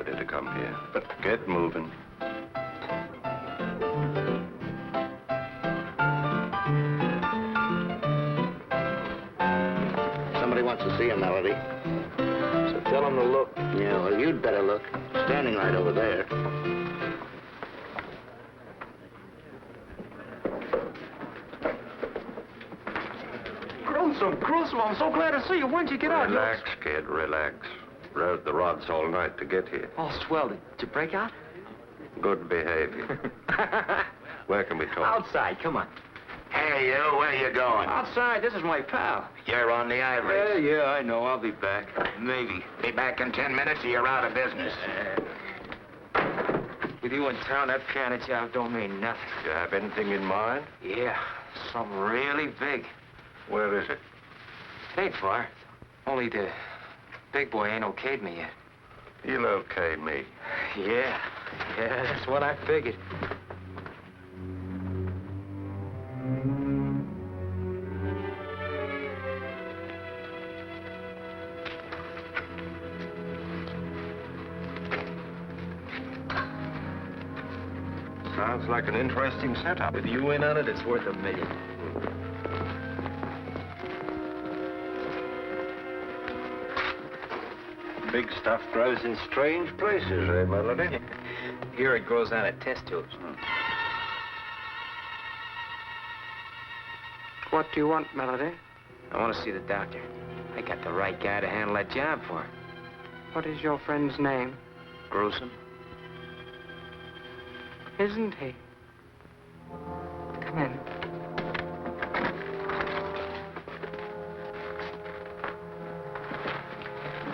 Melody to come here, but get moving. Somebody wants to see you, Melody. So tell him to look. Yeah, well, you'd better look. Standing right over there. Gruesome, I'm so glad to see you. When'd you get out? Relax, kid, relax. Rode the rods all night to get here. Oh, swell. Did you break out? Good behavior. Where can we talk? Outside, come on. Hey, you, where you going? Outside, this is my pal. You're on the ivory. Yeah, I know. I'll be back. Maybe. Be back in 10 minutes or you're out of business. With you in town, that kind of job don't mean nothing. You have anything in mind? Yeah, something really big. Where is it? Ain't far. Only the big boy ain't okayed me yet. He'll okay me. Yeah, that's what I figured. Sounds like an interesting setup. With you in on it, it's worth $1 million. Big stuff grows in strange places, eh, Melody? Here it grows on at test tubes. What do you want, Melody? I want to see the doctor. I got the right guy to handle that job for her. What is your friend's name? Gruesome. Isn't he? Come in.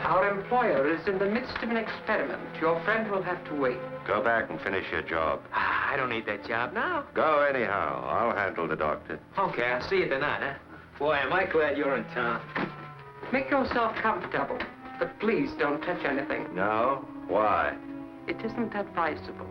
Our employer is in the midst of an experiment. Your friend will have to wait. Go back and finish your job. I don't need that job now. Go anyhow. I'll handle the doctor. Okay, I'll see you tonight, huh? Boy, am I glad you're in town. Make yourself comfortable, but please don't touch anything. No? Why? It isn't advisable.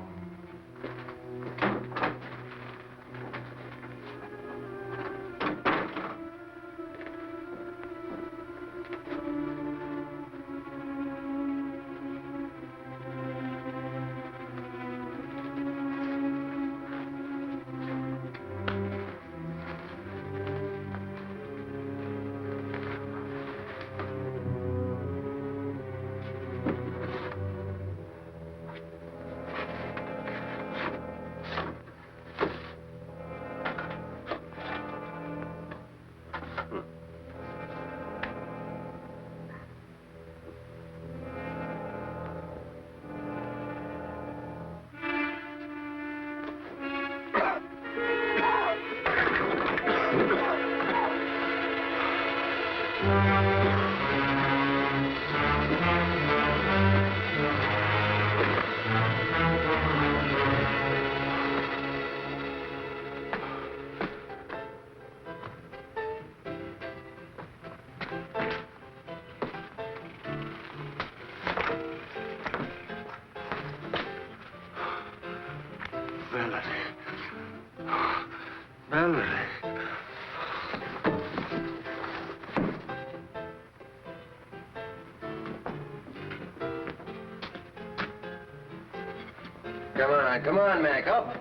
Come on, Mac, up.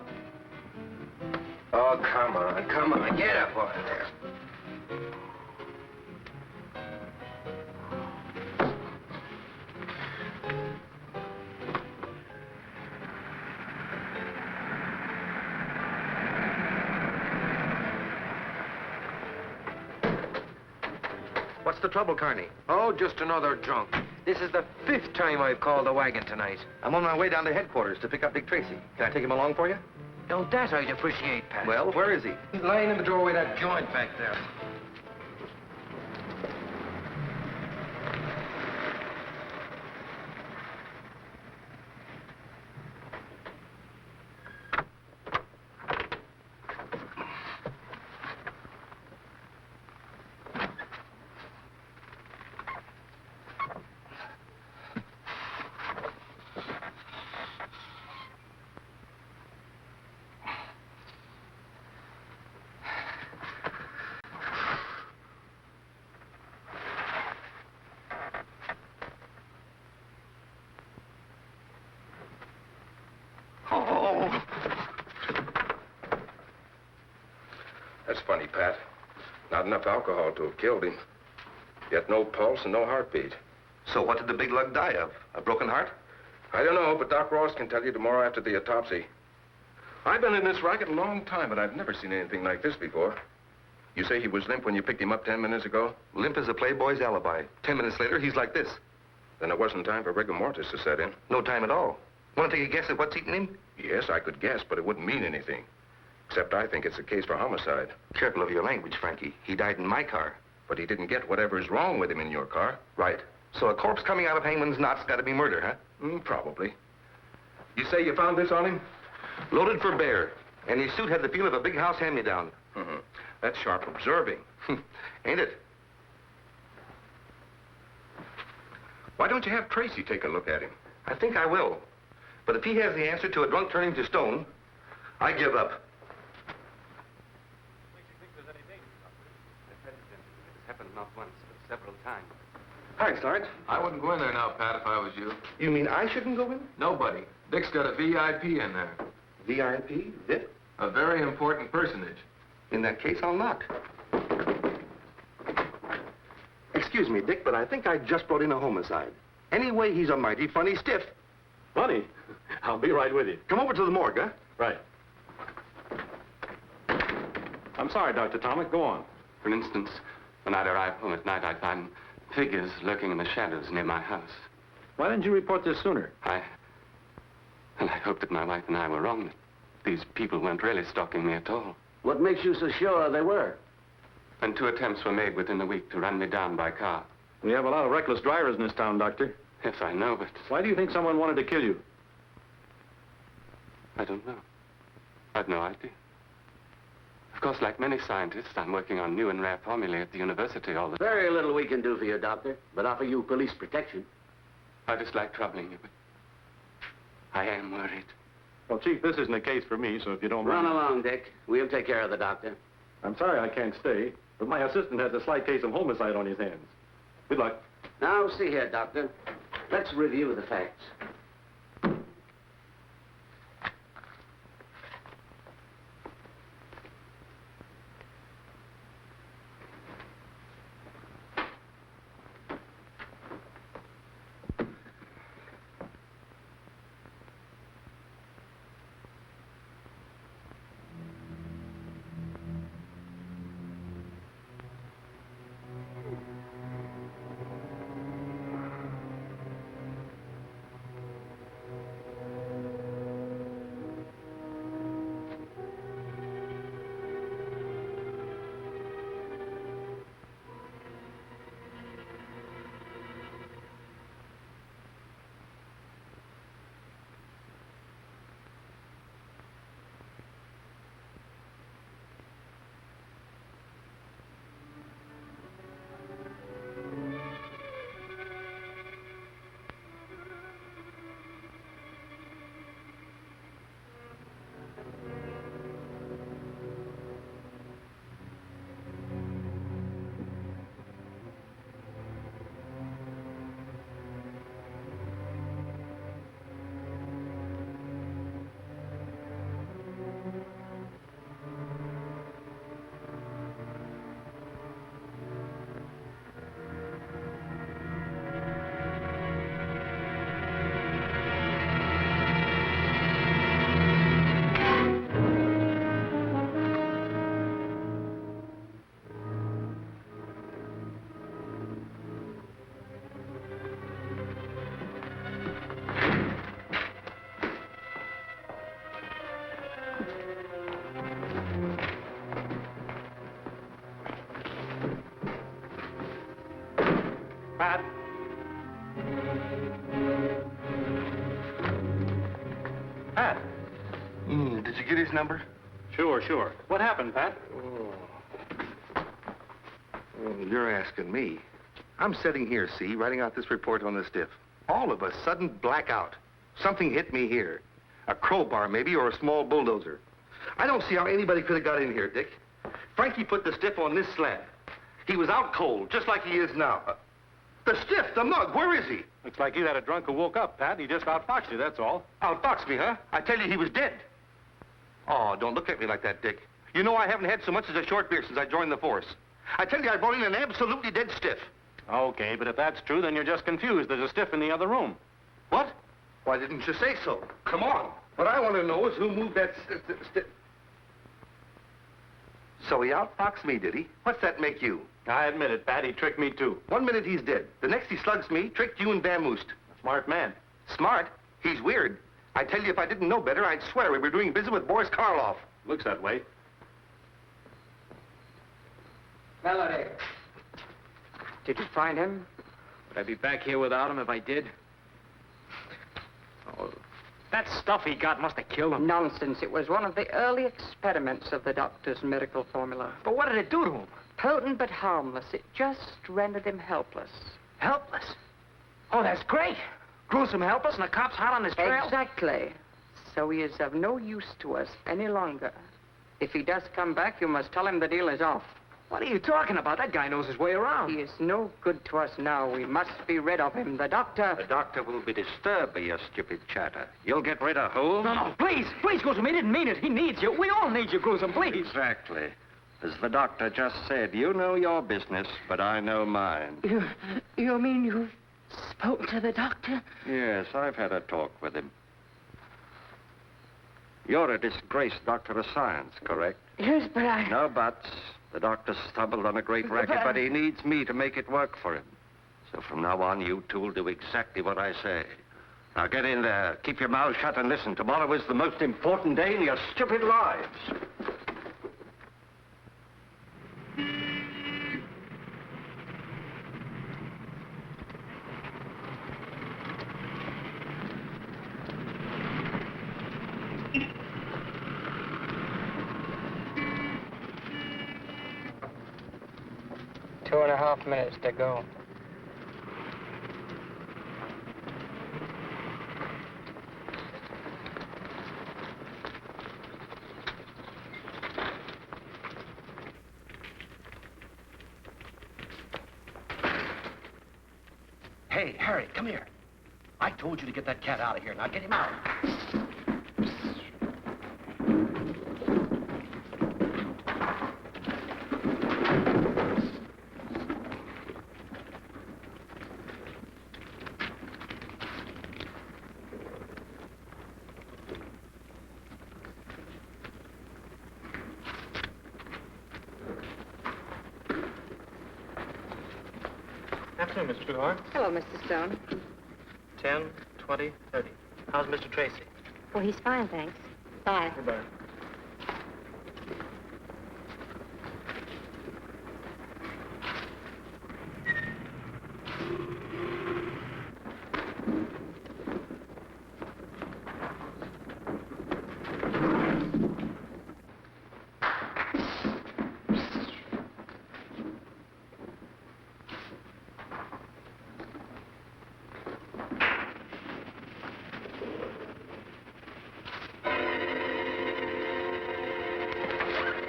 Oh, come on, get up over there. What's the trouble, Carney? Oh, just another drunk. This is the 5th time I've called the wagon tonight. I'm on my way down to headquarters to pick up Big Tracy. Can I take him along for you? Now, that I'd appreciate, Pat. Well, where is he? He's lying in the doorway of that joint back there. Pat. Not enough alcohol to have killed him. Yet no pulse and no heartbeat. So what did the big lug die of? A broken heart? I don't know, but Doc Ross can tell you tomorrow after the autopsy. I've been in this racket a long time, but I've never seen anything like this before. You say he was limp when you picked him up 10 minutes ago? Limp as a playboy's alibi. 10 minutes later, he's like this. Then it wasn't time for rigor mortis to set in. No time at all. Want to take a guess at what's eating him? Yes, I could guess, but it wouldn't mean anything. Except I think it's a case for homicide. Careful of your language, Frankie. He died in my car. But he didn't get whatever's wrong with him in your car. Right. So a corpse coming out of Hangman's knot's got to be murder, huh? Probably. You say you found this on him? Loaded for bear. And his suit had the feel of a big house hand-me-down. That's sharp observing. Ain't it? Why don't you have Tracy take a look at him? I think I will. But if he has the answer to a drunk turning to stone, I give up. It's happened not once, but several times. Hi, Sarge. I wouldn't go in there now, Pat, if I was you. You mean I shouldn't go in? Nobody. Dick's got a VIP in there. VIP? Dick? A very important personage. In that case, I'll knock. Excuse me, Dick, but I think I just brought in a homicide. Anyway, he's a mighty funny stiff. Funny? I'll be right with you. Come over to the morgue, huh? Right. I'm sorry, Dr. Tomic. Go on. For instance, when I'd arrive home at night, I'd find figures lurking in the shadows near my house. Why didn't you report this sooner? I hoped that my wife and I were wrong, that these people weren't really stalking me at all. What makes you so sure they were? And 2 attempts were made within a week to run me down by car. We have a lot of reckless drivers in this town, Doctor. Yes, I know, but Why do you think someone wanted to kill you? I don't know. I've no idea. Of course, like many scientists, I'm working on new and rare formulae at the university all the time. Very little we can do for you, Doctor, but offer you police protection. I dislike troubling you, but I am worried. Well, Chief, this isn't a case for me, so if you don't Run mind... along, Dick. We'll take care of the doctor. I'm sorry I can't stay, but my assistant has a slight case of homicide on his hands. Good luck. Now, see here, Doctor. Let's review the facts. Pat? Pat? Did you get his number? Sure. What happened, Pat? You're asking me. I'm sitting here, see, writing out this report on the stiff. All of a sudden, blackout. Something hit me here. A crowbar, maybe, or a small bulldozer. I don't see how anybody could have got in here, Dick. Frankie put the stiff on this slab. He was out cold, just like he is now. The stiff, the mug, where is he? Looks like you had a drunk who woke up, Pat. He just outfoxed you, that's all. Outfoxed me, huh? I tell you, he was dead. Oh, don't look at me like that, Dick. You know I haven't had so much as a short beer since I joined the force. I tell you, I brought in an absolutely dead stiff. Okay, but if that's true, then you're just confused. There's a stiff in the other room. What? Why didn't you say so? Come on. What I want to know is who moved that stiff. So he outfoxed me, did he? What's that make you? I admit it, Pat. He tricked me, too. 1 minute he's dead. The next he slugs me, tricked you and vamoosed. Smart man. Smart? He's weird. I tell you, if I didn't know better, I'd swear we were doing business with Boris Karloff. Looks that way. Melody. Did you find him? Would I be back here without him if I did? Oh, that stuff he got must have killed him. Nonsense. It was one of the early experiments of the doctor's miracle formula. But what did it do to him? Potent but harmless. It just rendered him helpless. Helpless? Oh, that's great. Gruesome helpless and the cops hot on his trail? Exactly. So he is of no use to us any longer. If he does come back, you must tell him the deal is off. What are you talking about? That guy knows his way around. He is no good to us now. We must be rid of him. The doctor... The doctor will be disturbed by your stupid chatter. You'll get rid of Holmes? No, please, Gruesome. He didn't mean it. He needs you. We all need you, Gruesome, please. Exactly. As the doctor just said, you know your business, but I know mine. You mean you've spoken to the doctor? Yes, I've had a talk with him. You're a disgraced doctor of science, correct? Yes, but I... No buts. The doctor stumbled on a great racket, but he needs me to make it work for him. So from now on, you two will do exactly what I say. Now get in there, keep your mouth shut and listen. Tomorrow is the most important day in your stupid lives. Two and a half minutes to go. Hey, Harry, come here. I told you to get that cat out of here. Now get him out. Afternoon, Mr. Crehan. Hello, Mr. Stone. 10, 20, 30. How's Mr. Tracy? Well, he's fine, thanks. Bye. Goodbye.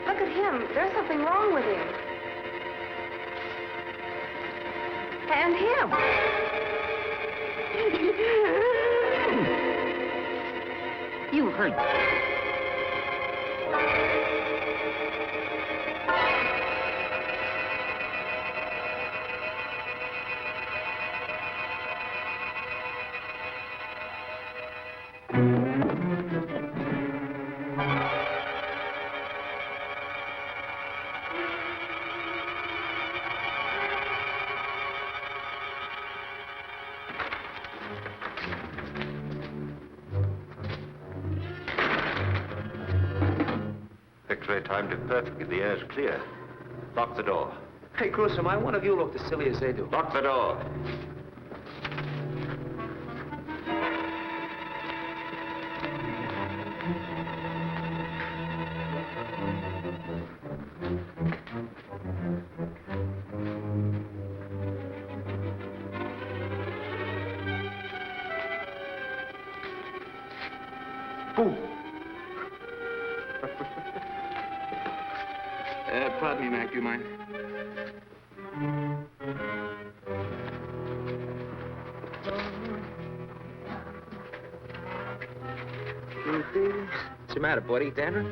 Look at him. There's something wrong with him. And him. You heard. X-ray timed it perfectly. The air's clear. Lock the door. Hey, Gruesome, I wonder if you look as silly as they do. Lock the door. Pardon me, Mac, do you mind? What's the matter, buddy? Dandruff?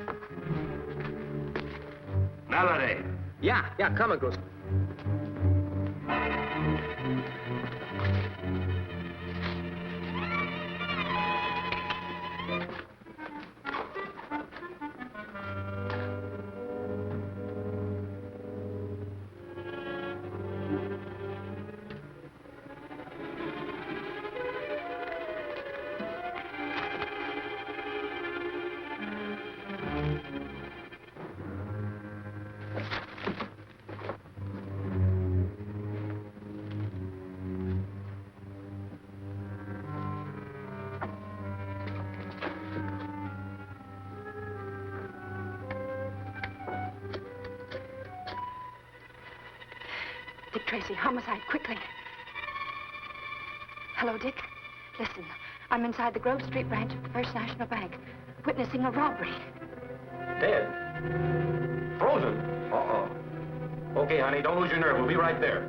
Melody. Yeah, coming, Gruesome. Dick Tracy, homicide, quickly. Hello, Dick. Listen, I'm inside the Grove Street branch of the First National Bank, witnessing a robbery. Dead? Frozen? Uh-oh. Okay, honey, don't lose your nerve. We'll be right there.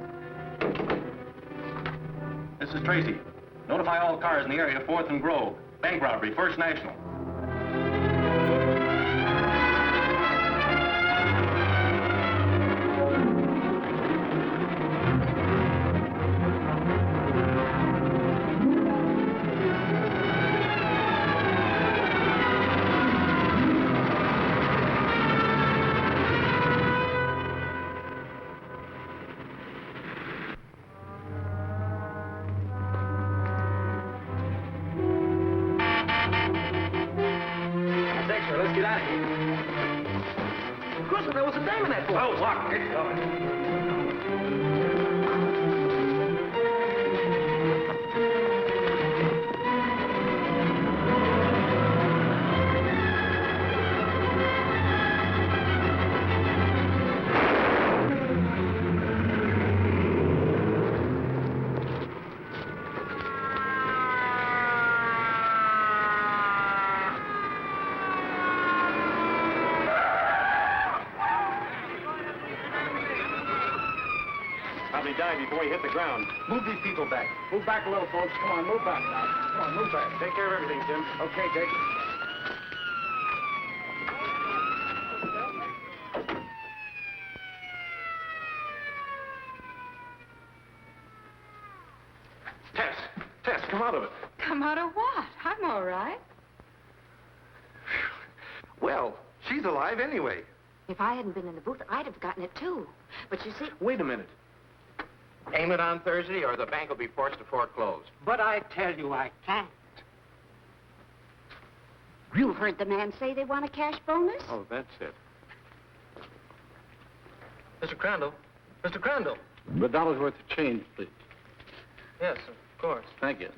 This is Tracy. Notify all cars in the area, 4th and Grove. Bank robbery, First National. Die before he hit the ground. Move these people back. Move back a little, folks. Come on, move back now. Come on, move back. Take care of everything, Tim. Okay, Dick. Tess, come out of it. Come out of what? I'm all right. Well, she's alive anyway. If I hadn't been in the booth, I'd have gotten it, too. But you see... Wait a minute. Payment on Thursday, or the bank will be forced to foreclose. But I tell you, I can't. You heard the man say they want a cash bonus? Oh, that's it. Mr. Crandall. Mr. Crandall. $1 worth of change, please. Yes, of course. Thank you.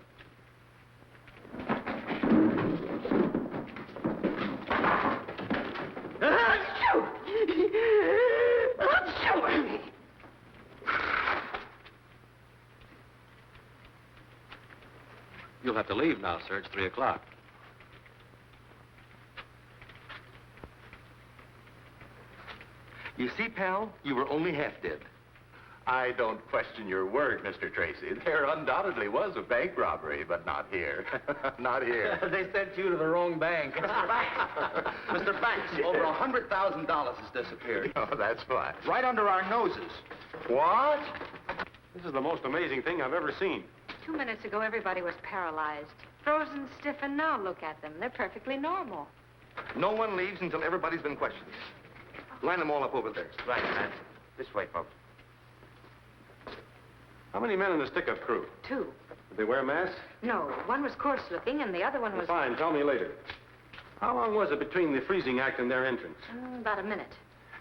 You'll have to leave now, sir. It's 3 o'clock. You see, pal, you were only half dead. I don't question your word, Mr. Tracy. There undoubtedly was a bank robbery, but not here. Not here. They sent you to the wrong bank. Mr. Banks. Mr. Banks, over $100,000 has disappeared. Oh, that's fine. Right under our noses. What? This is the most amazing thing I've ever seen. 2 minutes ago, everybody was paralyzed. Frozen stiff, and now look at them. They're perfectly normal. No one leaves until everybody's been questioned. Line them all up over there. Right, man. This way, folks. How many men in the stick-up crew? 2. Did they wear masks? No, one was coarse-looking, and the other one was... Fine, tell me later. How long was it between the freezing act and their entrance? About a minute.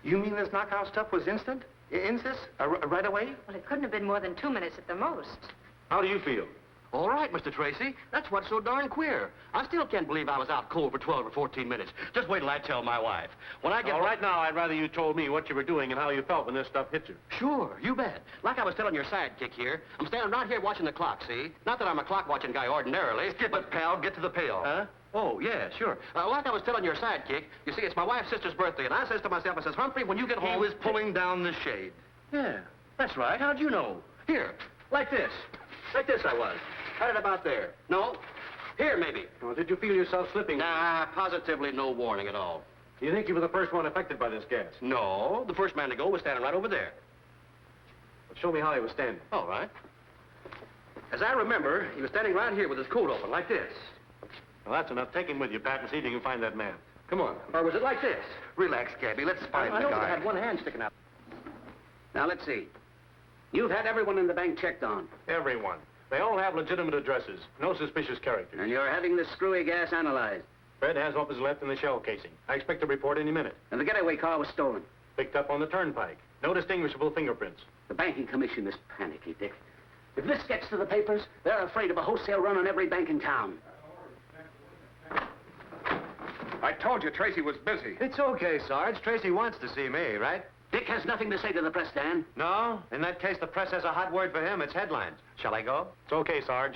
You mean this knockout stuff was instant? Right away? Well, it couldn't have been more than 2 minutes at the most. How do you feel? All right, Mr. Tracy. That's what's so darn queer. I still can't believe I was out cold for 12 or 14 minutes. Just wait till I tell my wife. When I get... All right, now, I'd rather you told me what you were doing and how you felt when this stuff hit you. Sure, you bet. Like I was telling your sidekick here, I'm standing right here watching the clock, see? Not that I'm a clock-watching guy ordinarily. Skip it, pal. Get to the payoff. Huh? Oh, yeah, sure. Like I was telling your sidekick, you see, it's my wife's sister's birthday, and I says to myself, I says, Humphrey, when you get home... He was pulling down the shade. Yeah, that's right. How'd you know? Here, like this. Like this I was. Had it about there. No? Here, maybe. Well, did you feel yourself slipping? Nah, positively no warning at all. Do you think you were the first one affected by this gas? No, the first man to go was standing right over there. Well, show me how he was standing. All right. As I remember, he was standing right here with his coat open, like this. Well, that's enough. Take him with you, Pat, and see if you can find that man. Come on. Or was it like this? Relax, Cabby. Let's find I the know guy. I had one hand sticking out. Now, let's see. You've had everyone in the bank checked on. Everyone. They all have legitimate addresses. No suspicious characters. And you're having this screwy gas analyzed. Fred has what was left in the shell casing. I expect a report any minute. And the getaway car was stolen. Picked up on the turnpike. No distinguishable fingerprints. The banking commission is panicky, Dick. If this gets to the papers, they're afraid of a wholesale run on every bank in town. I told you Tracy was busy. It's okay, Sarge. Tracy wants to see me, right? Dick has nothing to say to the press, Dan. No? In that case, the press has a hot word for him. It's headlines. Shall I go? It's okay, Sarge.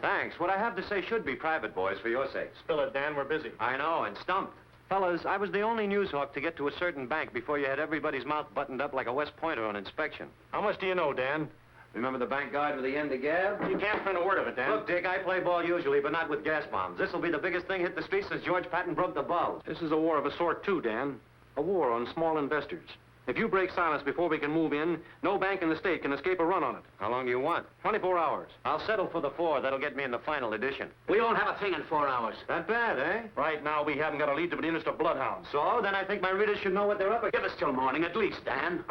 Thanks. What I have to say should be private, boys, for your sakes. Spill it, Dan. We're busy. I know, and stumped. Fellas, I was the only news hawk to get to a certain bank before you had everybody's mouth buttoned up like a West Pointer on inspection. How much do you know, Dan? Remember the bank guard with the end of gab? You can't print a word of it, Dan. Look, Dick, I play ball usually, but not with gas bombs. This'll be the biggest thing hit the streets since George Patton broke the bulge. This is a war of a sort, too, Dan. A war on small investors. If you break silence before we can move in, no bank in the state can escape a run on it. How long do you want? 24 hours. I'll settle for the 4. That'll get me in the final edition. We won't have a thing in 4 hours. That bad, eh? Right now, we haven't got a lead to the interest of bloodhounds. So, then I think my readers should know what they're up against. Give us till morning, at least, Dan.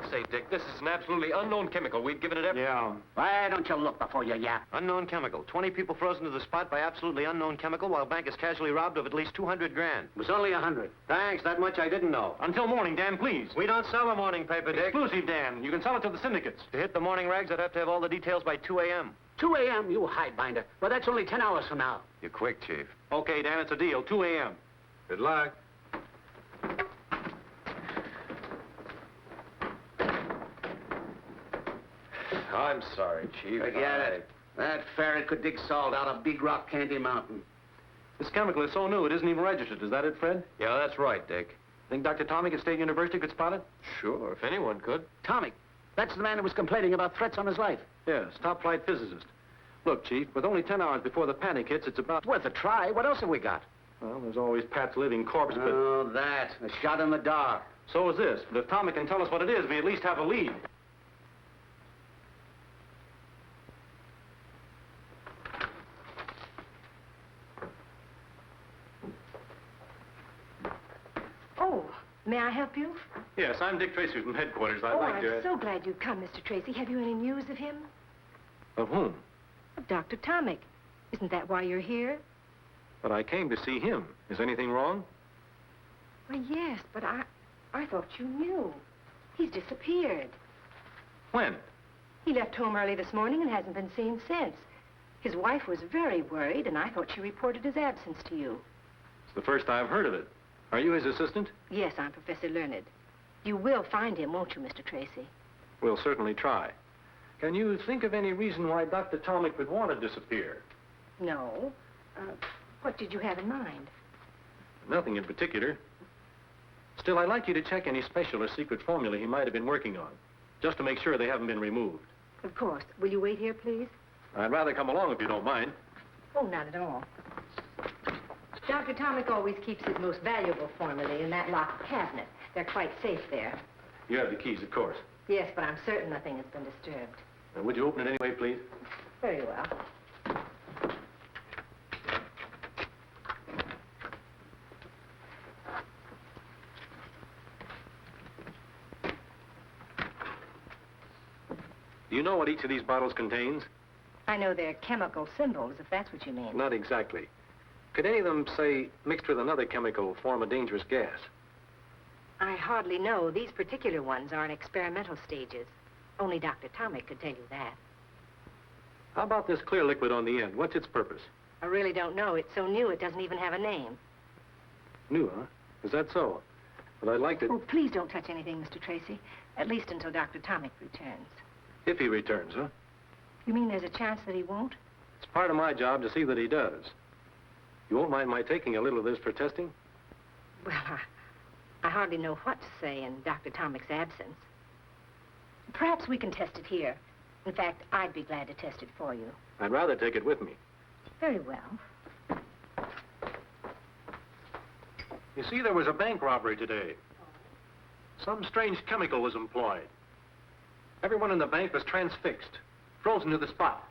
Say, Dick, this is an absolutely unknown chemical. We've given it every... Yeah. Why don't you look before you yap? Unknown chemical. 20 people frozen to the spot by absolutely unknown chemical while bank is casually robbed of at least 200 grand. It was only 100. Thanks. That much I didn't know. Until morning, Dan, please. We don't sell a morning paper, Dick. Exclusive, Dan. You can sell it to the syndicates. To hit the morning rags, I'd have to have all the details by 2 a.m. 2 a.m., you highbinder. Well, that's only 10 hours from now. You're quick, Chief. Okay, Dan, it's a deal. 2 a.m. Good luck. I'm sorry, Chief. Forget it. That ferret could dig salt out of Big Rock Candy Mountain. This chemical is so new, it isn't even registered. Is that it, Fred? Yeah, that's right, Dick. Think Dr. Tomic at State University could spot it? Sure, if anyone could. Tomic? That's the man who was complaining about threats on his life. Yes, top-flight physicist. Look, Chief, with only 10 hours before the panic hits, it's about... Worth a try. What else have we got? Well, there's always Pat's living corpse, but... Oh, that. A shot in the dark. So is this. But if Tomic can tell us what it is, we at least have a lead. Oh, may I help you? Yes, I'm Dick Tracy from headquarters. I'd like to... I'm so glad you've come, Mr. Tracy. Have you any news of him? Of whom? Of Dr. Tomic. Isn't that why you're here? But I came to see him. Is anything wrong? Well, yes, but I thought you knew. He's disappeared. When? He left home early this morning and hasn't been seen since. His wife was very worried, and I thought she reported his absence to you. It's the first I've heard of it. Are you his assistant? Yes, I'm Professor Learned. You will find him, won't you, Mr. Tracy? We'll certainly try. Can you think of any reason why Dr. Tomic would want to disappear? No. What did you have in mind? Nothing in particular. Still, I'd like you to check any special or secret formula he might have been working on, just to make sure they haven't been removed. Of course. Will you wait here, please? I'd rather come along if you don't mind. Oh, not at all. Dr. Tomic always keeps his most valuable formulae in that locked cabinet. They're quite safe there. You have the keys, of course. Yes, but I'm certain nothing has been disturbed. Would you open it anyway, please? Very well. Do you know what each of these bottles contains? I know they're chemical symbols, if that's what you mean. Not exactly. Could any of them, say, mixed with another chemical, form a dangerous gas? I hardly know. These particular ones are in experimental stages. Only Dr. Tomic could tell you that. How about this clear liquid on the end? What's its purpose? I really don't know. It's so new it doesn't even have a name. New, huh? Is that so? But I'd like to... Oh, please don't touch anything, Mr. Tracy. At least until Dr. Tomic returns. If he returns, huh? You mean there's a chance that he won't? It's part of my job to see that he does. You won't mind my taking a little of this for testing? Well, I hardly know what to say in Dr. Tomic's absence. Perhaps we can test it here. In fact, I'd be glad to test it for you. I'd rather take it with me. Very well. You see, there was a bank robbery today. Some strange chemical was employed. Everyone in the bank was transfixed, frozen to the spot.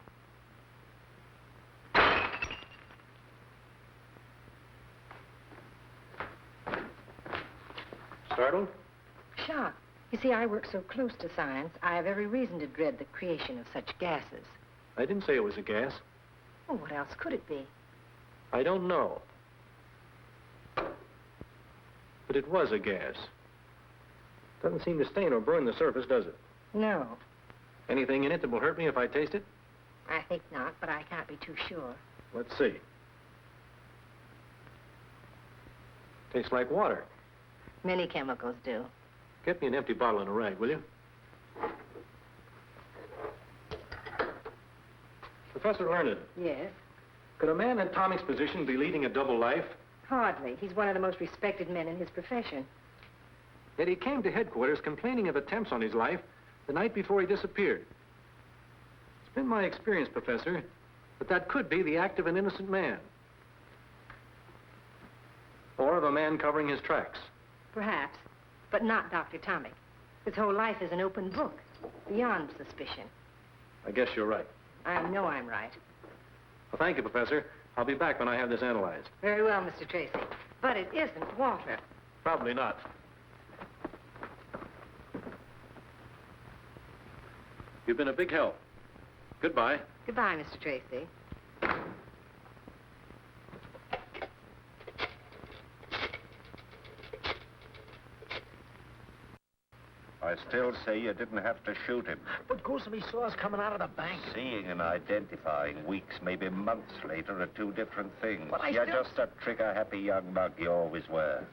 Startled? Shocked. You see, I work so close to science, I have every reason to dread the creation of such gases. I didn't say it was a gas. Well, what else could it be? I don't know. But it was a gas. Doesn't seem to stain or burn the surface, does it? No, Anything in it that will hurt me if I taste it? I think not, but I can't be too sure. Let's see. Tastes like water. Many chemicals do. Get me an empty bottle and a rag, will you? Professor Learned, Yes? could a man in Tommy's position be leading a double life? Hardly. He's one of the most respected men in his profession. Yet he came to headquarters complaining of attempts on his life the night before he disappeared. It's been my experience, Professor, that could be the act of an innocent man. Or of a man covering his tracks. Perhaps, but not Dr. Tomic. His whole life is an open book, beyond suspicion. I guess you're right. I know I'm right. Well, thank you, Professor. I'll be back when I have this analyzed. Very well, Mr. Tracy. But it isn't water. Probably not. You've been a big help. Goodbye. Goodbye, Mr. Tracy. I still say you didn't have to shoot him. But Gruesome, he saw us coming out of the bank. Seeing and identifying weeks, maybe months later, are two different things. But You're just a trigger-happy young mug you always were.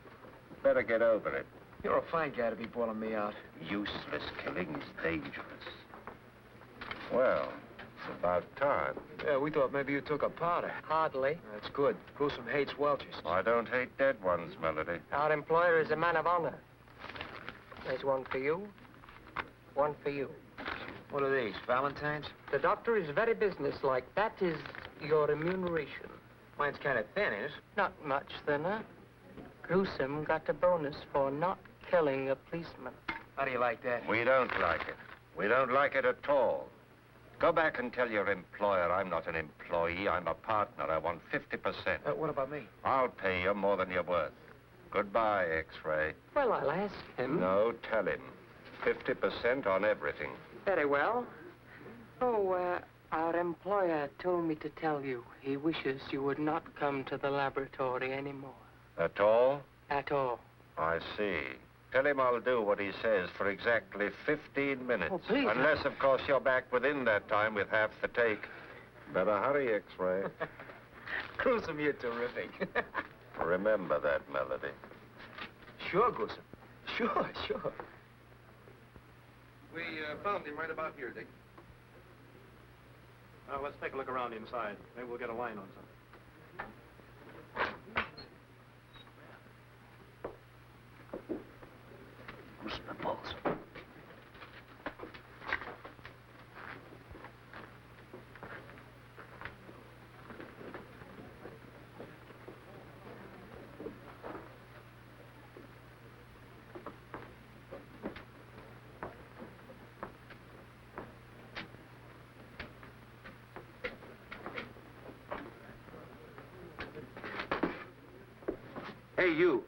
Better get over it. You're a fine guy to be bawling me out. Useless killing's dangerous. Well, it's about time. Yeah, we thought maybe you took a powder. Hardly. That's good. Gruesome hates welchers. I don't hate dead ones, Melody. Our employer is a man of honor. There's one for you, one for you. What are these, Valentine's? The doctor is very businesslike. That is your remuneration. Mine's kind of thin, is it? Not much thinner. Gruesome got a bonus for not killing a policeman. How do you like that? We don't like it. We don't like it at all. Go back and tell your employer I'm not an employee. I'm a partner. I want 50%. What about me? I'll pay you more than you're worth. Goodbye, X-Ray. Well, I'll ask him. No, tell him. 50% on everything. Very well. Oh, our employer told me to tell you he wishes you would not come to the laboratory anymore. At all? At all. I see. Tell him I'll do what he says for exactly 15 minutes. Oh, please. Unless, of course, you're back within that time with half the take. Better hurry, X-Ray. Gruesome, you're terrific. Remember that, Melody. Sure, Gruesome. Sure. We found him right about here, Dick. Well, let's take a look around inside. Maybe we'll get a line on something. Loosen the bolts. Hey, you.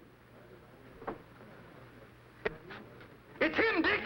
It's him, Dick!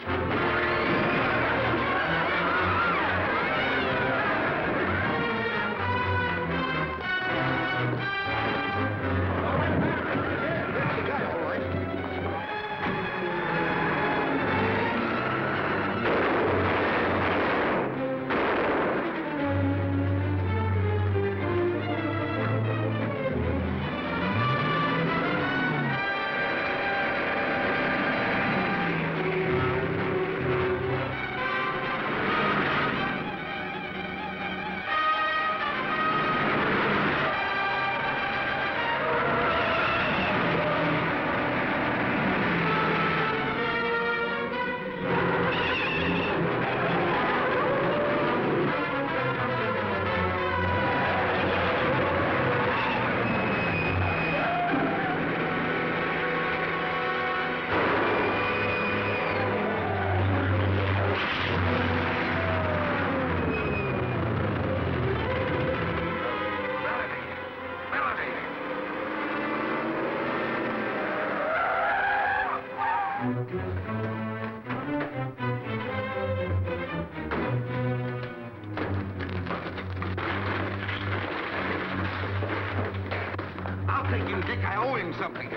doing something.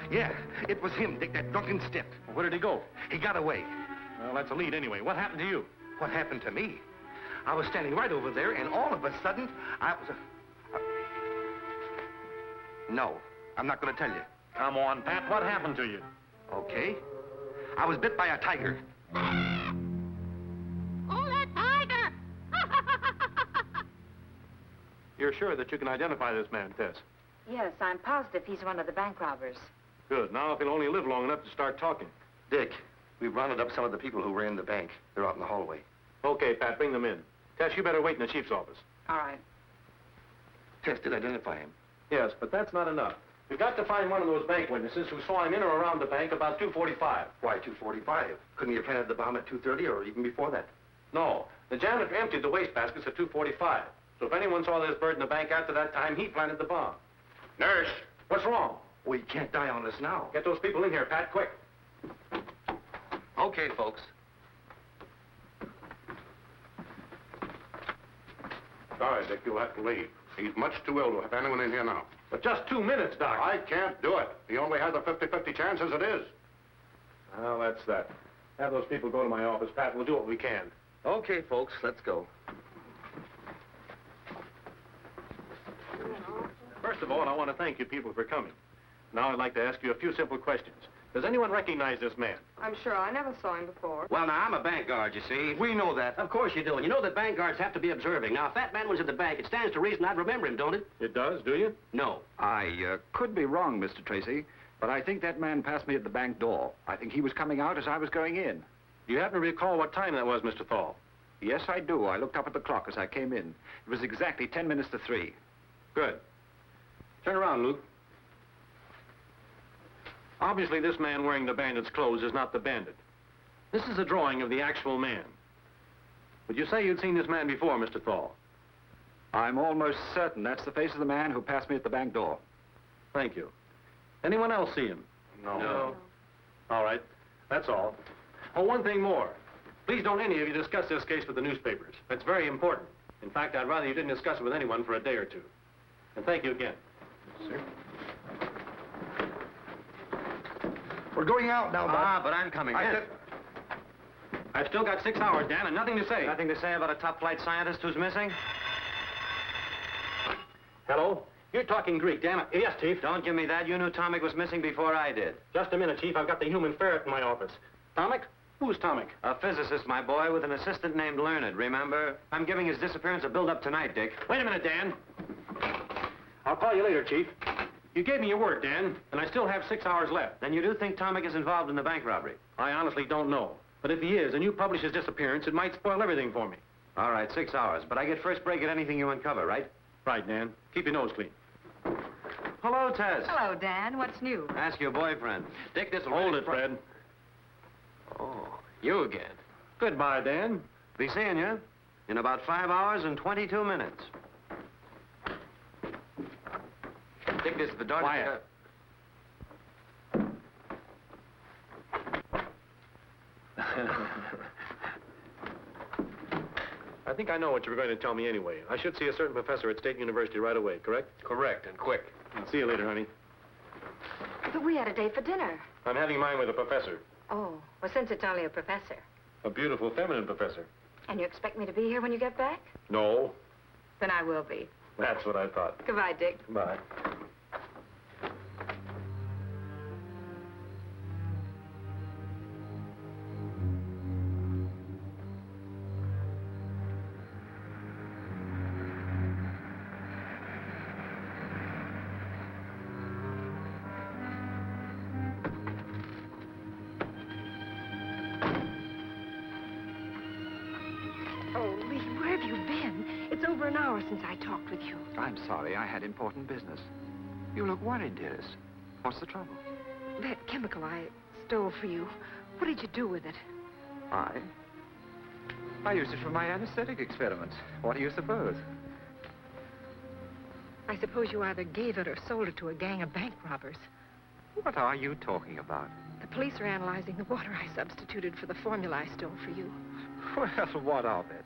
Yeah, it was him, Dick, that drunken stiff. Where did he go? He got away. Well, that's a lead anyway. What happened to you? What happened to me? I was standing right over there, and all of a sudden, I was No, I'm not going to tell you. Come on, Pat. What happened to you? Okay. I was bit by a tiger. Oh, that tiger! You're sure that you can identify this man, Tess? Yes, I'm positive he's one of the bank robbers. Good. Now, if he'll only live long enough to start talking. Dick, we've rounded up some of the people who ran the bank. They're out in the hallway. Okay, Pat, bring them in. Tess, you better wait in the chief's office. All right. Tess did identify him. Yes, but that's not enough. We've got to find one of those bank witnesses who saw him in or around the bank about 2:45. Why 2:45? Couldn't he have planted the bomb at 2:30 or even before that? No. The janitor emptied the wastebaskets at 2:45. So if anyone saw this Byrd in the bank after that time, he planted the bomb. Nurse! What's wrong? Well, he can't die on us now. Get those people in here, Pat, quick. Okay, folks. Sorry, Dick, you'll have to leave. He's much too ill to have anyone in here now. But just 2 minutes, Doc. I can't do it. He only has a 50-50 chance as it is. Well, that's that. Have those people go to my office, Pat. We'll do what we can. Okay, folks, let's go. First of all, I want to thank you people for coming. Now I'd like to ask you a few simple questions. Does anyone recognize this man? I'm sure I never saw him before. Well, now, I'm a bank guard, you see. We know that. Of course you do. And you know that bank guards have to be observing. Now, if that man was at the bank, it stands to reason I'd remember him, don't it? It does, do you? No. I could be wrong, Mr. Tracy, but I think that man passed me at the bank door. I think he was coming out as I was going in. Do you happen to recall what time that was, Mr. Thal? Yes, I do. I looked up at the clock as I came in. It was exactly 10 minutes to 3. Good. Turn around, Luke. Obviously, this man wearing the bandit's clothes is not the bandit. This is a drawing of the actual man. Would you say you'd seen this man before, Mr. Thal? I'm almost certain that's the face of the man who passed me at the bank door. Thank you. Anyone else see him? No. All right. That's all. Oh, one thing more. Please don't any of you discuss this case with the newspapers. It's very important. In fact, I'd rather you didn't discuss it with anyone for a day or two. And thank you again. Sir? We're going out now, Bob. But I'm coming I in. said... I've still got 6 hours, Dan, and nothing to say. Nothing to say about a top-flight scientist who's missing? Hello? You're talking Greek, damn it. Yes, Chief. Don't give me that. You knew Tomic was missing before I did. Just a minute, Chief. I've got the human ferret in my office. Tomic? Who's Tomic? A physicist, my boy, with an assistant named Learned, remember? I'm giving his disappearance a build-up tonight, Dick. Wait a minute, Dan. I'll call you later, Chief. You gave me your word, Dan, and I still have 6 hours left. Then you do think Tomic is involved in the bank robbery? I honestly don't know. But if he is, and you publish his disappearance, it might spoil everything for me. All right, 6 hours. But I get first break at anything you uncover, right? Right, Dan. Keep your nose clean. Hello, Tess. Hello, Dan. What's new? Ask your boyfriend. Dick, this'll Hold really it, Fred. Oh, you again. Goodbye, Dan. Be seeing you. In about 5 hours and 22 minutes. Take this, the door. Quiet. I think I know what you were going to tell me anyway. I should see a certain professor at State University right away, correct? Correct, and quick. See you later, honey. But we had a date for dinner. I'm having mine with a professor. Oh, well, since it's only a professor. A beautiful feminine professor. And you expect me to be here when you get back? No. Then I will be. That's what I thought. Goodbye, Dick. Bye. Oh, Lee, where have you been? It's over an hour since I talked with you. I'm sorry, I had important business. You look worried, dearest. What's the trouble? That chemical I stole for you, what did you do with it? I used it for my anesthetic experiments. What do you suppose? I suppose you either gave it or sold it to a gang of bank robbers. What are you talking about? The police are analyzing the water I substituted for the formula I stole for you. Well, what of it?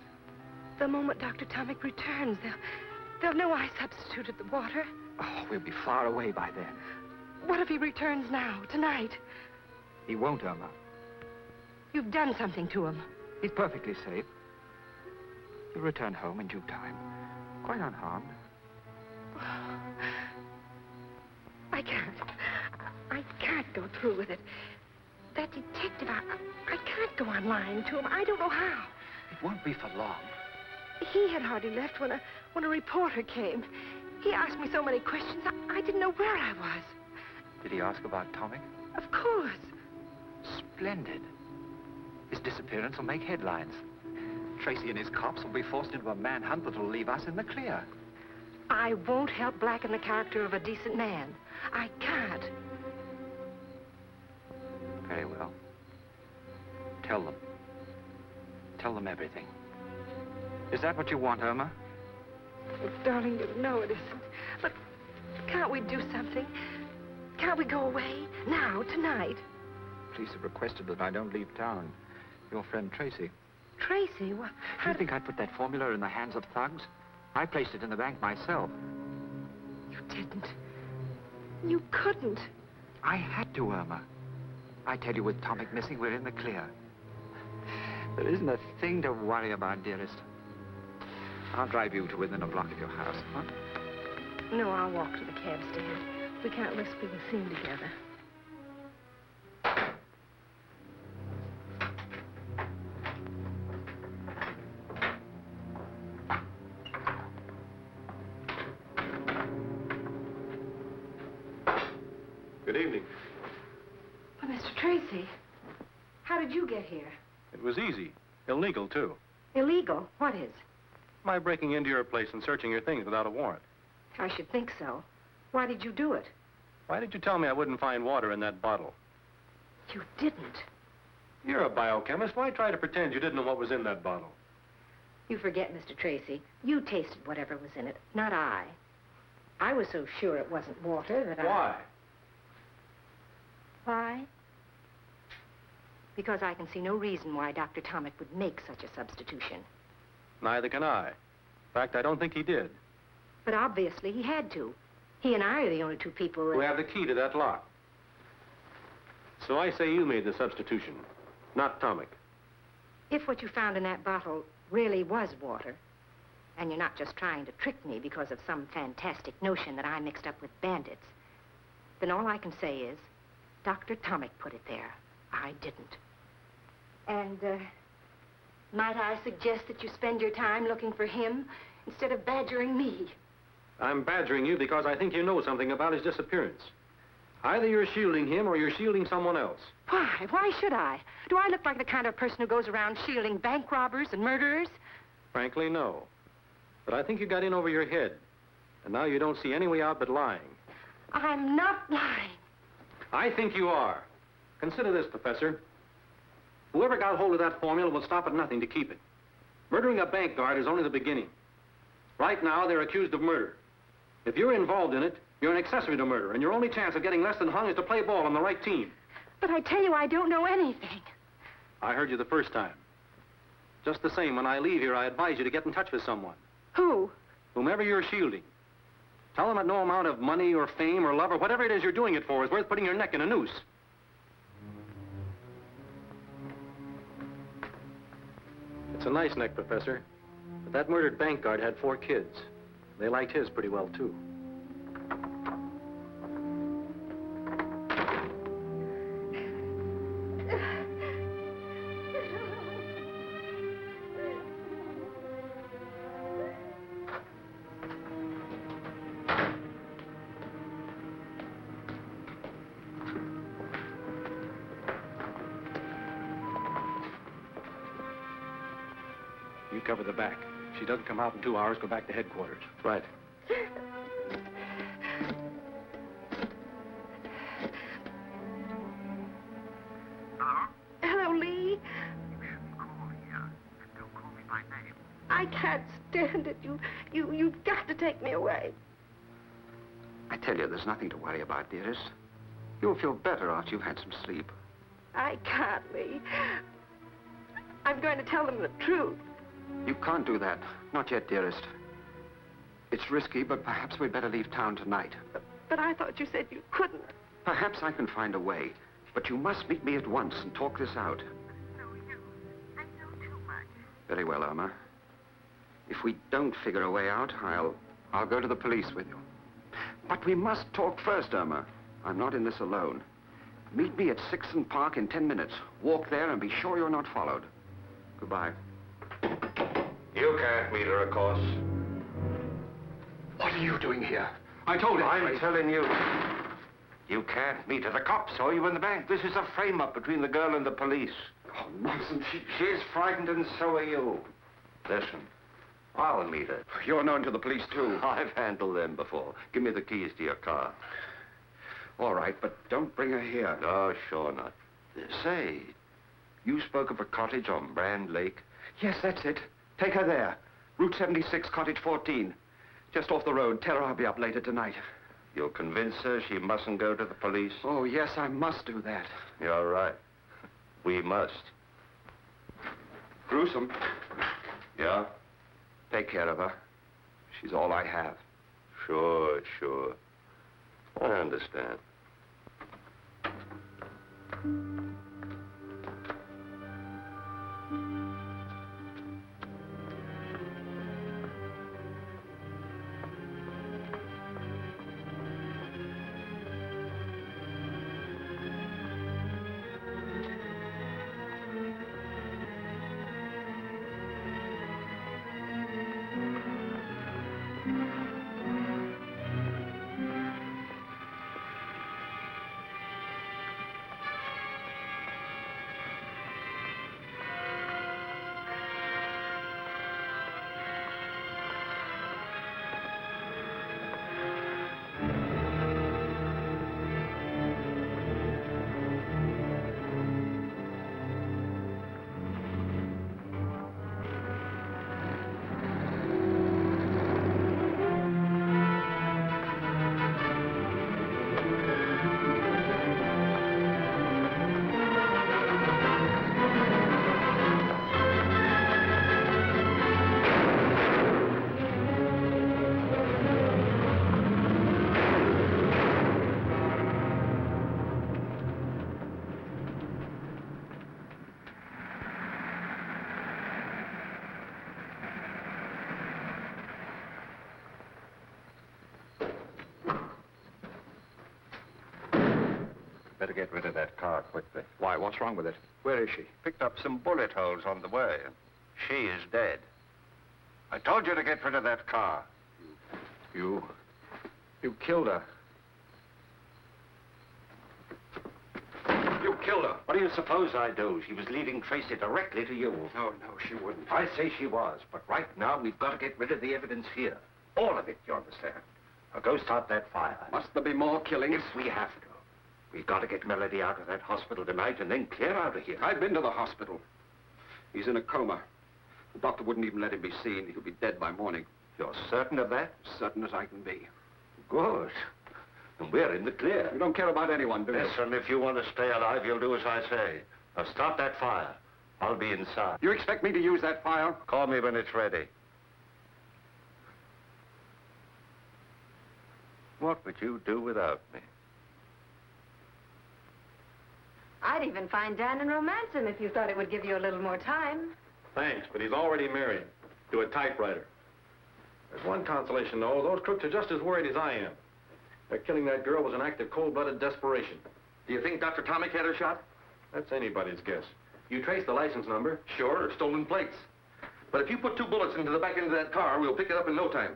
The moment Dr. Tomic returns, they'll know I substituted the water. Oh, we'll be far away by then. What if he returns now, tonight? He won't, Irma. You've done something to him. He's perfectly safe. He'll return home in due time, quite unharmed. I can't go through with it. That detective, I can't go on lying to him. I don't know how. It won't be for long. He had hardly left when a reporter came. He asked me so many questions, I didn't know where I was. Did he ask about Tomic? Of course. Splendid. His disappearance will make headlines. Tracy and his cops will be forced into a manhunt that will leave us in the clear. I won't help blacken the character of a decent man. I can't. Very well. Tell them. Tell them everything. Is that what you want, Irma? Oh, darling, you know it isn't. But can't we do something? Can't we go away? Now, tonight? Police have requested that I don't leave town. Your friend Tracy. Tracy? What? Do you think I'd put that formula in the hands of thugs? I placed it in the bank myself. You didn't. You couldn't. I had to, Irma. I tell you, with Tomic missing, we're in the clear. There isn't a thing to worry about, dearest. I'll drive you to within a block of your house, huh? No, I'll walk to the cab stand. We can't risk being seen together. Good evening. Well, Mr. Tracy, how did you get here? It was easy. Illegal, too. Illegal? What is? My breaking into your place and searching your things without a warrant. I should think so. Why did you do it? Why did you tell me I wouldn't find water in that bottle? You didn't. You're a biochemist. Why try to pretend you didn't know what was in that bottle? You forget, Mr. Tracy. You tasted whatever was in it, not I. I was so sure it wasn't water that Why? Why? Because I can see no reason why Dr. Tomic would make such a substitution. Neither can I. In fact, I don't think he did. But obviously he had to. He and I are the only two people that... Who have the key to that lock. So I say you made the substitution, not Tomic. If what you found in that bottle really was water, and you're not just trying to trick me because of some fantastic notion that I mixed up with bandits, then all I can say is, Dr. Tomic put it there. I didn't. And, might I suggest that you spend your time looking for him instead of badgering me? I'm badgering you because I think you know something about his disappearance. Either you're shielding him or you're shielding someone else. Why? Why should I? Do I look like the kind of person who goes around shielding bank robbers and murderers? Frankly, no. But I think you got in over your head. And now you don't see any way out but lying. I'm not lying. I think you are. Consider this, Professor. Whoever got hold of that formula will stop at nothing to keep it. Murdering a bank guard is only the beginning. Right now, they're accused of murder. If you're involved in it, you're an accessory to murder, and your only chance of getting less than hung is to play ball on the right team. But I tell you, I don't know anything. I heard you the first time. Just the same, when I leave here, I advise you to get in touch with someone. Who? Whomever you're shielding. Tell them that no amount of money or fame or love or whatever it is you're doing it for is worth putting your neck in a noose. It's a nice neck, Professor. But that murdered bank guard had 4 kids. They liked his pretty well, too. You cover the back. If she doesn't come out in 2 hours, go back to headquarters. Right. Hello, Lee. I can't stand it. You've got to take me away. I tell you, there's nothing to worry about, dearest. You'll feel better after you've had some sleep. I can't, Lee. I'm going to tell them the truth. You can't do that. Not yet, dearest. It's risky, but perhaps we'd better leave town tonight. But I thought you said you couldn't. Perhaps I can find a way. But you must meet me at once and talk this out. I know too much. Very well, Irma. If we don't figure a way out, I'll go to the police with you. But we must talk first, Irma. I'm not in this alone. Meet me at 6th Park in 10 minutes. Walk there and be sure you're not followed. Goodbye. You can't meet her, of course. What are you doing here? I told you. I'm telling you. You can't meet her. The cops saw you in the bank. This is a frame-up between the girl and the police. Oh, nonsense. She's frightened and so are you. Listen, I'll meet her. You're known to the police, too. I've handled them before. Give me the keys to your car. All right, but don't bring her here. No, sure not. Say, you spoke of a cottage on Brand Lake? Yes, that's it. Take her there. Route 76, Cottage 14. Just off the road. Tell her I'll be up later tonight. You'll convince her she mustn't go to the police? Oh, yes, I must do that. You're right. We must. Gruesome. Yeah? Take care of her. She's all I have. Sure, sure. I understand. Better get rid of that car quickly. Why, what's wrong with it? Where is she? Picked up some bullet holes on the way. She is dead. I told you to get rid of that car. You killed her. You killed her. What do you suppose I do? She was leading Tracy directly to you. No, she wouldn't. I say she was, but right now we've got to get rid of the evidence here. All of it, you understand. Now go start that fire. Must there be more killings? If we have to. We've got to get Melody out of that hospital tonight and then clear out of here. I've been to the hospital. He's in a coma. The doctor wouldn't even let him be seen. He'll be dead by morning. You're certain of that? Certain as I can be. Good. And we're in the clear. You don't care about anyone, do you? Listen, if you want to stay alive, you'll do as I say. Now stop that fire. I'll be inside. You expect me to use that file? Call me when it's ready. What would you do without me? I'd even find Dan and romance him if you thought it would give you a little more time. Thanks, but he's already married to a typewriter. There's one consolation, though. Those crooks are just as worried as I am. Their killing that girl was an act of cold-blooded desperation. Do you think Dr. Tomic had her shot? That's anybody's guess. You trace the license number. Sure, or stolen plates. But if you put 2 bullets into the back end of that car, we'll pick it up in no time.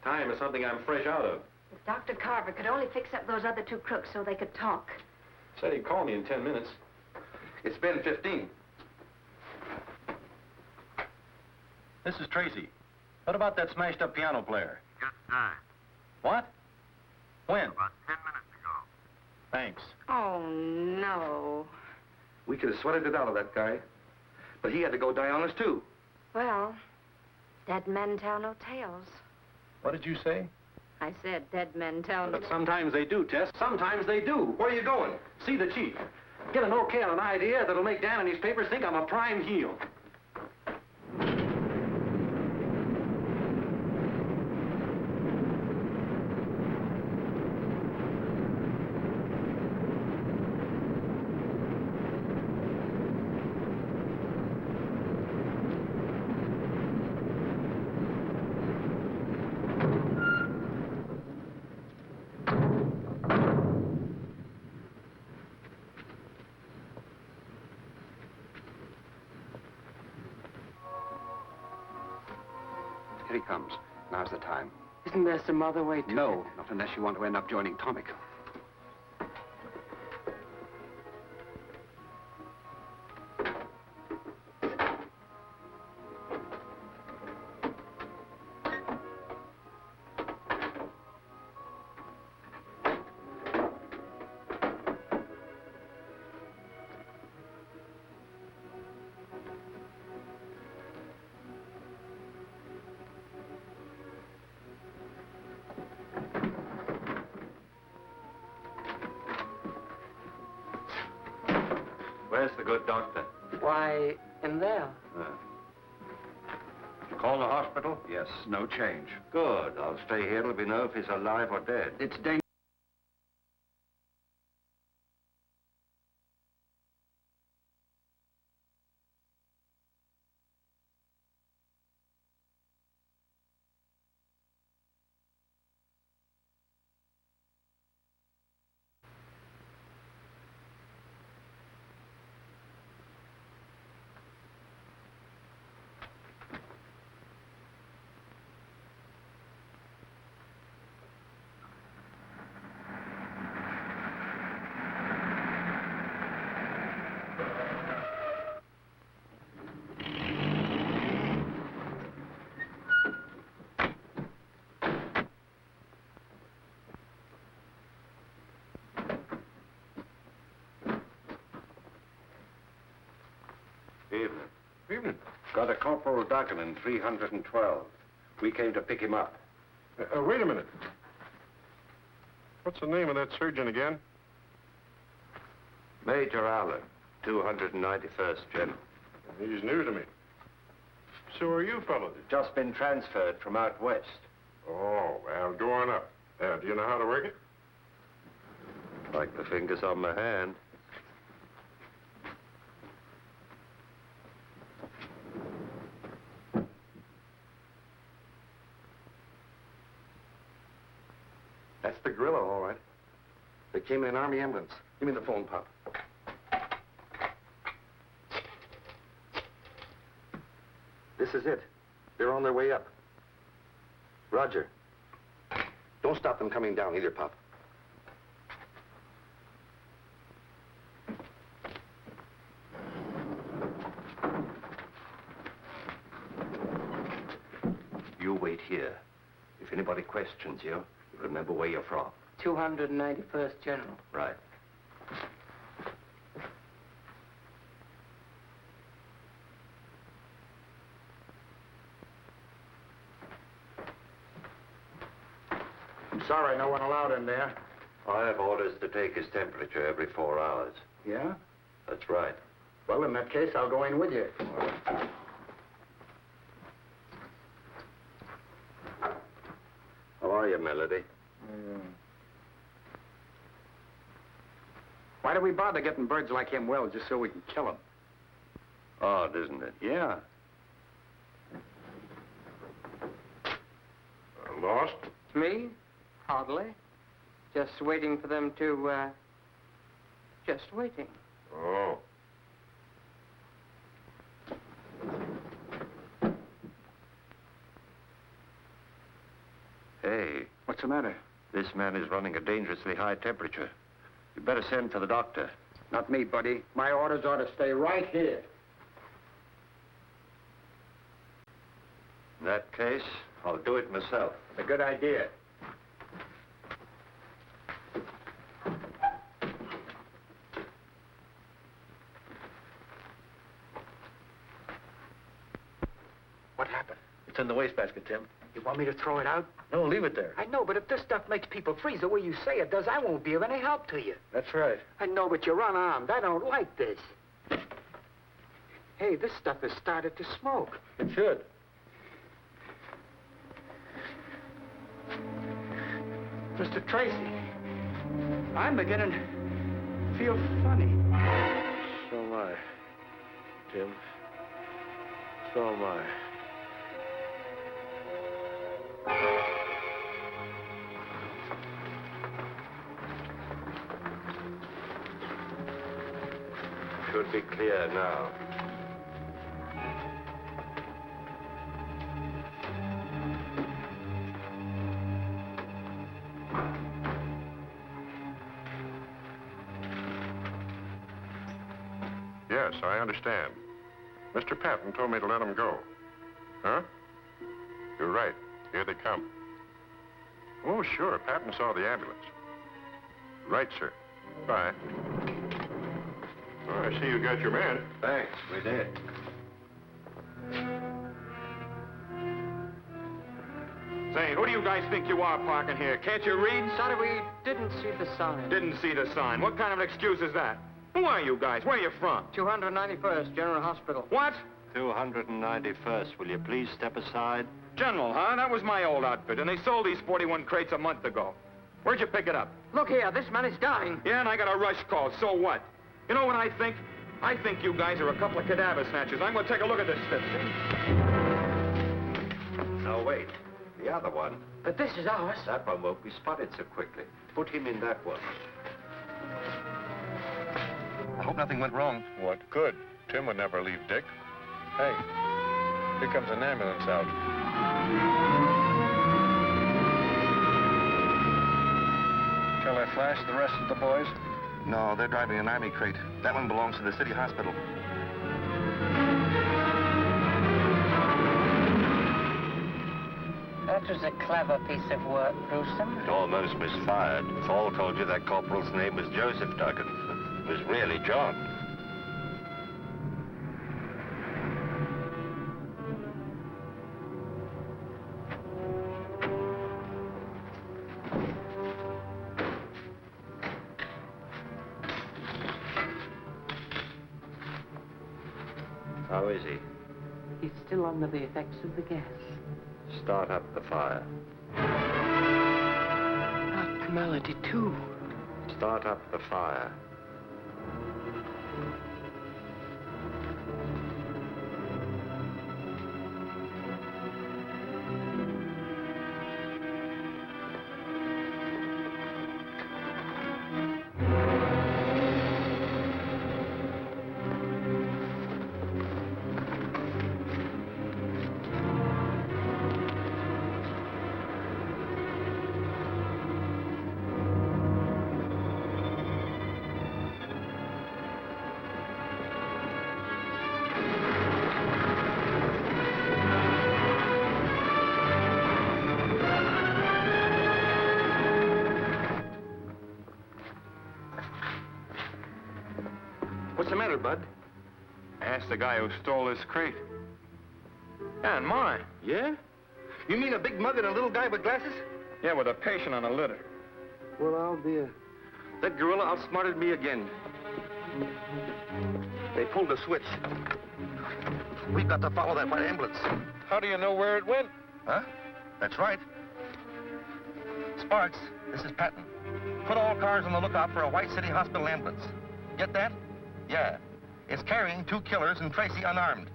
Time is something I'm fresh out of. If Dr. Carver could only fix up those other 2 crooks so they could talk. Said he'd call me in 10 minutes. It's been 15. This is Tracy. What about that smashed-up piano player? Just time. What? When? About 10 minutes ago. Thanks. Oh, no. We could have sweated it out of that guy. But he had to go die on us, too. Well, dead men tell no tales. What did you say? I said dead men tell no... But sometimes they do, Tess. Sometimes they do. Where are you going? See the chief. Get an okay on an idea that'll make Dan and his papers think I'm a prime heel. Here he comes. Now's the time. Isn't there some other way to... No, not unless you want to end up joining Tomic. Where's the good doctor? Why, in there. Call the hospital? Yes, no change. Good. I'll stay here till we know if he's alive or dead. It's dangerous. Evening. Evening. Got a Corporal Duggan in 312. We came to pick him up. Wait a minute. What's the name of that surgeon again? Major Allen, 291st General. He's new to me. So are you fellows? Just been transferred from out west. Oh, well, go on up. Do you know how to work it? Like the fingers on my hand. That's the gorilla, all right. They came in an army ambulance. Give me the phone, Pop. This is it. They're on their way up. Roger. Don't stop them coming down either, Pop. You wait here. If anybody questions you, remember where you're from. 291st General. Right. Sorry, no one allowed in there. I have orders to take his temperature every 4 hours. Yeah? That's right. Well, in that case, I'll go in with you. How are you, Melody? Why do we bother getting birds like him well just so we can kill them? Odd, isn't it? Yeah. Lost? Me? Hardly. Just waiting for them to, just waiting. Oh. Hey, What's the matter? this man is running a dangerously high temperature. You better send for the doctor. Not me, buddy. My orders are to stay right here. In that case, I'll do it myself. A good idea. What happened? It's in the wastebasket, Tim. You want me to throw it out? No, leave it there. I know, but if this stuff makes people freeze the way you say it does, I won't be of any help to you. That's right. I know, but you're unarmed. I don't like this. Hey, this stuff has started to smoke. It should. Mr. Tracy, I'm beginning to feel funny. So am I, Tim. So am I. Should be clear now. Yes, I understand. Mr. Patton told me to let him go. Huh? You're right. Here they come. Oh, sure. Patton saw the ambulance. Right, sir. Bye. Oh, I see you got your man. Thanks, we did. Say, who do you guys think you are parking here? Can't you read? Sorry, we didn't see the sign. Didn't see the sign. What kind of an excuse is that? Who are you guys? Where are you from? 291st General Hospital. What? 291st, will you please step aside? General, huh? That was my old outfit, and they sold these 41 crates a month ago. Where'd you pick it up? Look here, this man is dying. Yeah, and I got a rush call. So what? You know what I think? I think you guys are a couple of cadaver snatchers. I'm going to take a look at this stuff. Now, wait. The other one. But this is ours. That one won't be spotted so quickly. Put him in that one. I hope nothing went wrong. What good? Tim would never leave Dick. Hey, here comes an ambulance out. Shall I flash the rest of the boys? No, they're driving an army crate. That one belongs to the city hospital. That was a clever piece of work, Gruesome. It almost misfired. Fall told you that corporal's name was Joseph Duggan. It was really John. How is he? He's still under the effects of the gas. Start up the fire. Not Melody, too. Start up the fire. What's the matter, Bud? Ask the guy who stole this crate. Yeah, and mine. Yeah? You mean a big mug and a little guy with glasses? Yeah, with a patient on a litter. Well, I'll be a... That gorilla outsmarted me again. They pulled a switch. We've got to follow that white ambulance. How do you know where it went? Huh? That's right. Sparks, this is Patton. Put all cars on the lookout for a White City Hospital ambulance. Get that? Yeah. It's carrying 2 killers and Tracy unarmed.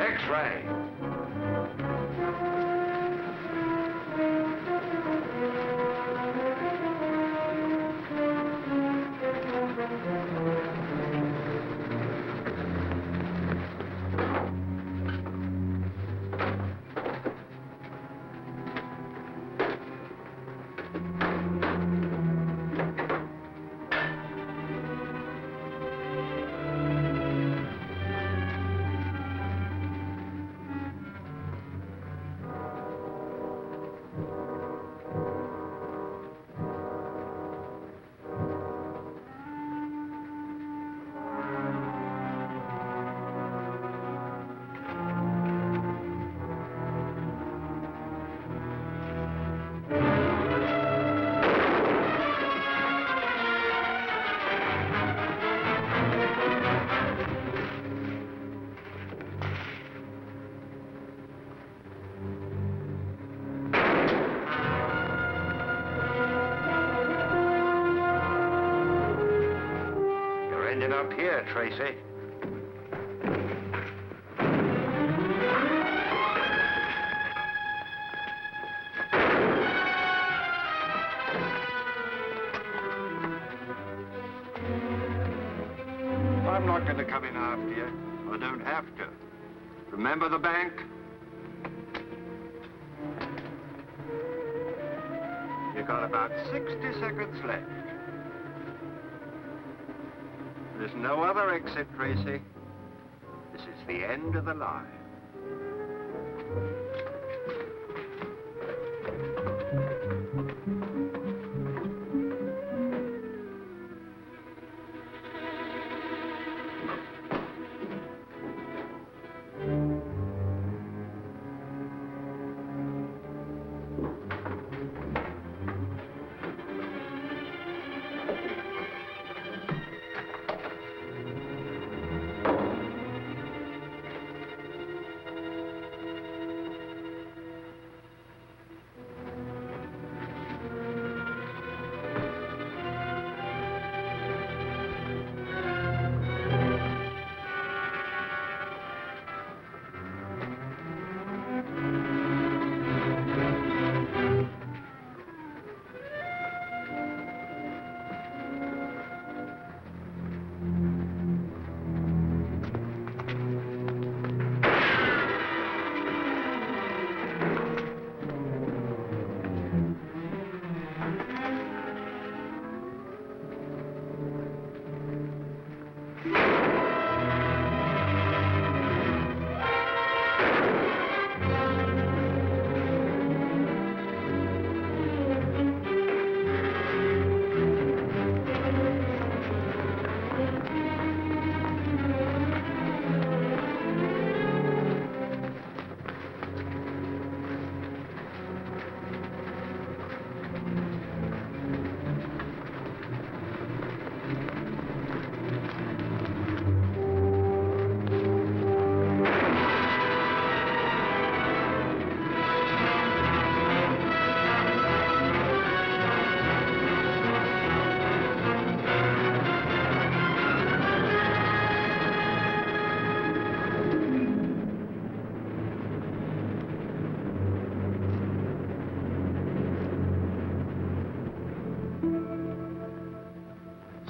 X-ray. Up here, Tracy. I'm not going to come in after you. I don't have to. Remember the bank? You got about 60 seconds left. There's no other exit, Tracy. This is the end of the line.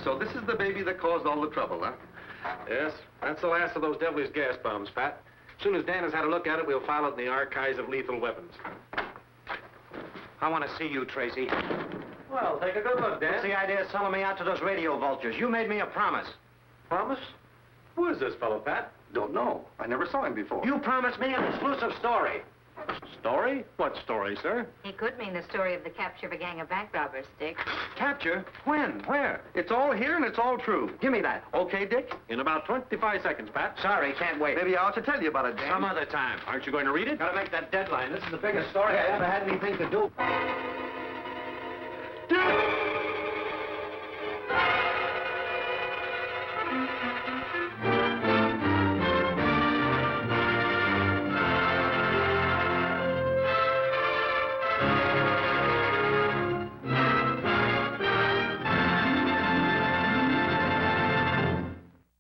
So this is the baby that caused all the trouble, huh? Yes, that's the last of those devilish gas bombs, Pat. As soon as Dan has had a look at it, we'll file it in the archives of lethal weapons. I want to see you, Tracy. Well, take a good look, Dan. What's the idea of selling me out to those radio vultures? You made me a promise. Promise? Who is this fellow, Pat? Don't know. I never saw him before. You promised me an exclusive story. Story? What story, sir? He could mean the story of the capture of a gang of bank robbers, Dick. Capture? When? Where? It's all here and it's all true. Give me that. Okay, Dick? In about 25 seconds, Pat. Sorry, can't wait. Maybe I ought to tell you about it, Dan. Some other time. Aren't you going to read it? Gotta make that deadline. This is the biggest story I ever had anything to do.